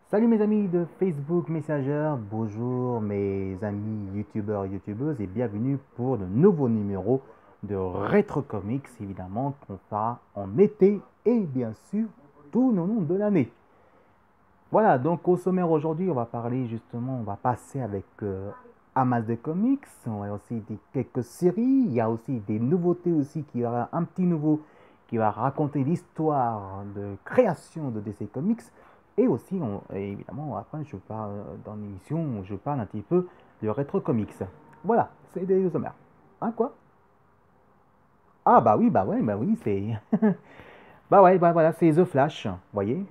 Salut mes amis de Facebook Messenger, bonjour mes amis youtubeurs et youtubeuses et bienvenue pour de nouveaux numéros de Retro Comics évidemment qu'on fera en été et bien sûr tout au long de l'année. Voilà, donc au sommaire aujourd'hui on va parler justement, on va passer avec Amas de Comics, on a aussi quelques séries, il y a aussi des nouveautés aussi, qui y aura un petit nouveau qui va raconter l'histoire de création de DC Comics. Et aussi, et évidemment, après, je parle dans l'émission, je parle un petit peu de rétro comics. Voilà, c'est des sommaires. Hein, quoi? Ah, bah oui, c'est. Bah ouais, bah voilà, c'est The Flash, vous voyez?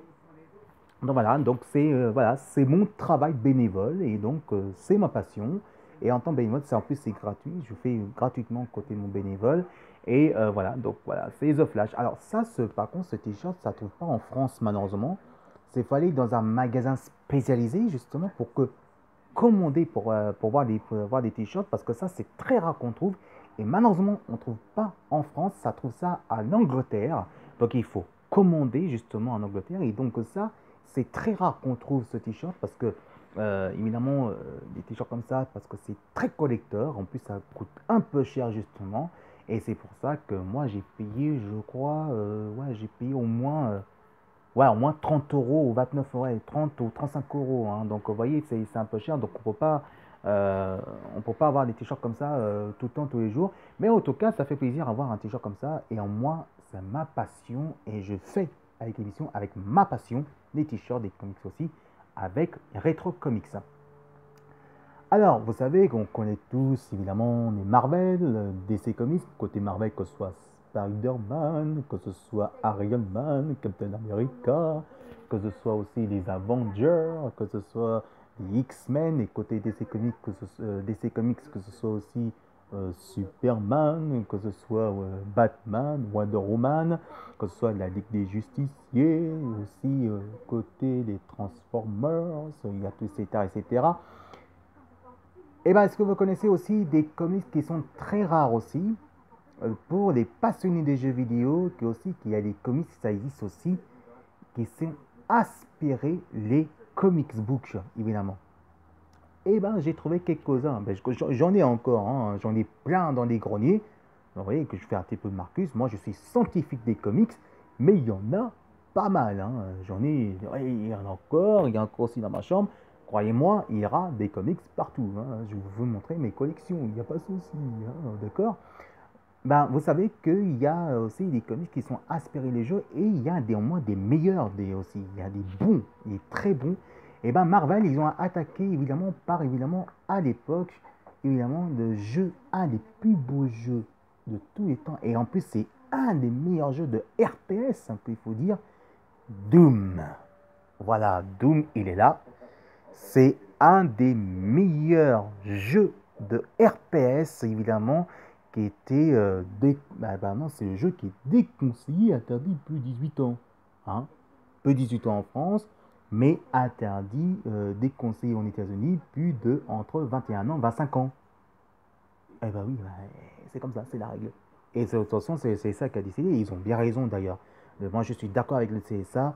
Donc voilà, donc c'est voilà, c'est mon travail bénévole et donc c'est ma passion. Et en tant que bénévole, c'est en plus c'est gratuit, je fais gratuitement côté mon bénévole. Et voilà, donc voilà, c'est The Flash. Alors ça, par contre, ce t-shirt, ça ne trouve pas en France malheureusement. C'est fallait dans un magasin spécialisé justement pour que commander pour voir des t-shirts parce que ça c'est très rare qu'on trouve et malheureusement on ne trouve pas en France, ça trouve ça à l'Angleterre, donc il faut commander justement en Angleterre et donc ça c'est très rare qu'on trouve ce t-shirt parce que évidemment des t-shirts comme ça parce que c'est très collector, en plus ça coûte un peu cher justement et c'est pour ça que moi j'ai payé je crois ouais j'ai payé au moins ouais, au moins 30 euros ou 29, ouais, 30 ou 35 euros. Hein. Donc, vous voyez, c'est un peu cher. Donc, on peut pas avoir des t-shirts comme ça tout le temps, tous les jours. Mais en tout cas, ça fait plaisir d'avoir un t-shirt comme ça. Et en moi, c'est ma passion. Et je fais avec l'émission, avec ma passion, des t-shirts, des comics aussi, avec Retro Comics. Alors, vous savez qu'on connaît tous évidemment les Marvel, DC Comics, côté Marvel, que ce soit Spider-Man, que ce soit Iron Man, Captain America, que ce soit aussi les Avengers, que ce soit les X-Men, et côté DC Comics, DC Comics, que ce soit aussi Superman, que ce soit Batman, Wonder Woman, que ce soit la Ligue des Justiciers, aussi côté les Transformers, il y a tout, etc., etc. Et bien, est-ce que vous connaissez aussi des comics qui sont très rares aussi pour les passionnés des jeux vidéo, qu'il y a des comics, ça existe aussi, qui sont aspirés les comics books, évidemment. Et ben, j'ai trouvé quelques-uns. Ben, j'en ai encore, hein, j'en ai plein dans les greniers. Vous voyez que je fais un petit peu de Marcus. Moi, je suis scientifique des comics, mais il y en a pas mal. Hein. J'en ai, ouais, il y en a encore aussi dans ma chambre. Croyez-moi, il y aura des comics partout. Hein. Je vais vous montrer mes collections, il n'y a pas de souci. Hein, d'accord? Ben, vous savez qu'il y a aussi des comics qui sont inspirés les jeux et il y a au moins des meilleurs aussi. Il y a des bons, des très bons. Et ben Marvel, ils ont attaqué évidemment par évidemment à l'époque, évidemment, de jeu, un des plus beaux jeux de tous les temps. Et en plus, c'est un des meilleurs jeux de RTS, un peu, il faut dire, Doom. Voilà, Doom, il est là. C'est un des meilleurs jeux de RPS, évidemment, qui était. Non, c'est le jeu qui est déconseillé, interdit plus de 18 ans. Hein? Plus de 18 ans en France, mais interdit, déconseillé aux États-Unis, plus de entre 21 ans et 25 ans. Eh ben oui, c'est comme ça, c'est la règle. Et de toute façon, c'est ça qui a décidé. Et ils ont bien raison d'ailleurs. Moi, je suis d'accord avec le CSA.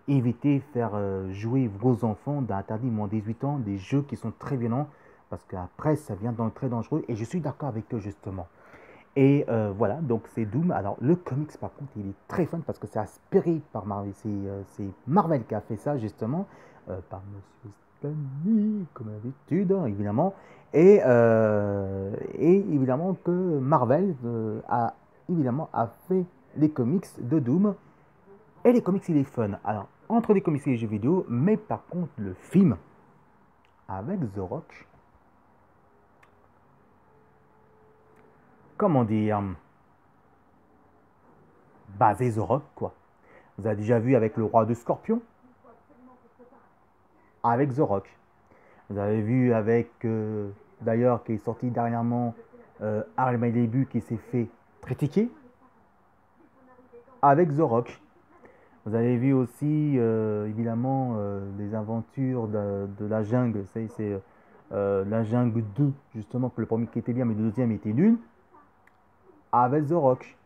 Évitez de faire jouer vos enfants d'interdit moins 18 ans des jeux qui sont très violents parce qu'après, ça devient très dangereux. Et je suis d'accord avec eux justement. Et voilà, donc c'est Doom. Alors, le comics, par contre, il est très fun parce que c'est inspiré par Marvel. C'est Marvel qui a fait ça, justement, par Monsieur Stanley, comme d'habitude, hein, évidemment. Et évidemment que Marvel évidemment, a fait les comics de Doom. Et les comics, il est fun. Alors, entre les comics et les jeux vidéo, mais par contre, le film avec The Rock, comment dire, basé The Rock, quoi. Vous avez déjà vu avec le roi de Scorpion, avec The Rock. Vous avez vu avec, d'ailleurs, qui est sorti dernièrement, Harry My Début, qui s'est fait critiquer, avec The Rock. Vous avez vu aussi, évidemment, les aventures de la jungle. C'est la jungle 2, justement, que le premier qui était bien, mais le deuxième était nul, avec The Rock.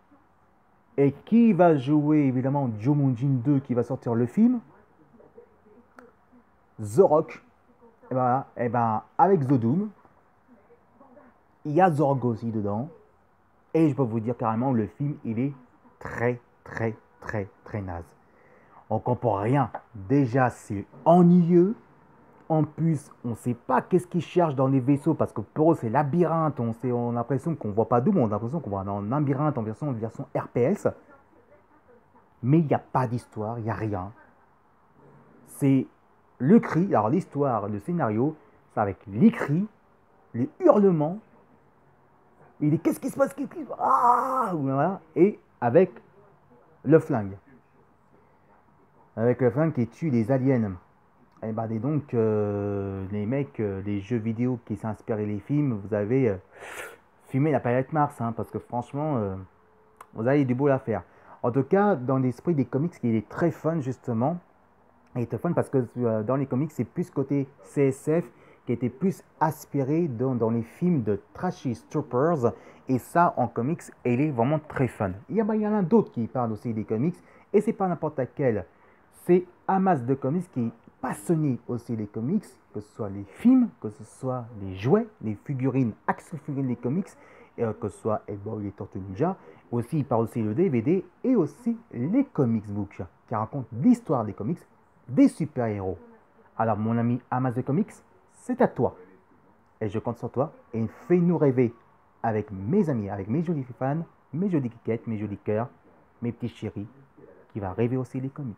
Et qui va jouer, évidemment, Joe Jin 2, qui va sortir le film, The Rock, et ben, avec The Doom, il y a Zorg aussi dedans. Et je peux vous dire carrément, le film, il est très, très, très, très naze. On comprend rien. Déjà, c'est ennuyeux. En plus, on ne sait pas qu'est-ce qu'ils cherchent dans les vaisseaux parce que pour eux, c'est labyrinthe. On a l'impression qu'on ne voit pas d'où, mais on a l'impression qu'on va dans un labyrinthe en version RPS. Mais il n'y a pas d'histoire, il n'y a rien. C'est le cri. Alors, l'histoire, le scénario, c'est avec les cris, les hurlements. Il est qu'est-ce qui se passe, ah, voilà, et avec le flingue. Avec le flingue qui tue les aliens. Et bah, et donc, les mecs, les jeux vidéo qui s'inspirent des films, vous avez fumé la planète Mars, hein, parce que franchement, vous avez du beau à faire. En tout cas, dans l'esprit des comics, il est très fun, justement. Il est très fun parce que dans les comics, c'est plus côté CSF qui était plus aspiré dans les films de Trashy Troopers. Et ça, en comics, il est vraiment très fun. Il y en a d'autres qui parlent aussi des comics. Et c'est pas n'importe laquelle. C'est Hamas de comics qui est passionné aussi les comics, que ce soit les films, que ce soit les jouets, les figurines, action figurines des comics, que ce soit Hellboy et Tortue Ninja. Aussi, il parle aussi le DVD et aussi les comics books qui racontent l'histoire des comics, des super-héros. Alors, mon ami Hamas de comics, c'est à toi. Et je compte sur toi et fais-nous rêver avec mes amis, avec mes jolis fans, mes jolies kikettes, mes jolis cœurs, mes petits chéris, qui va rêver aussi les comics.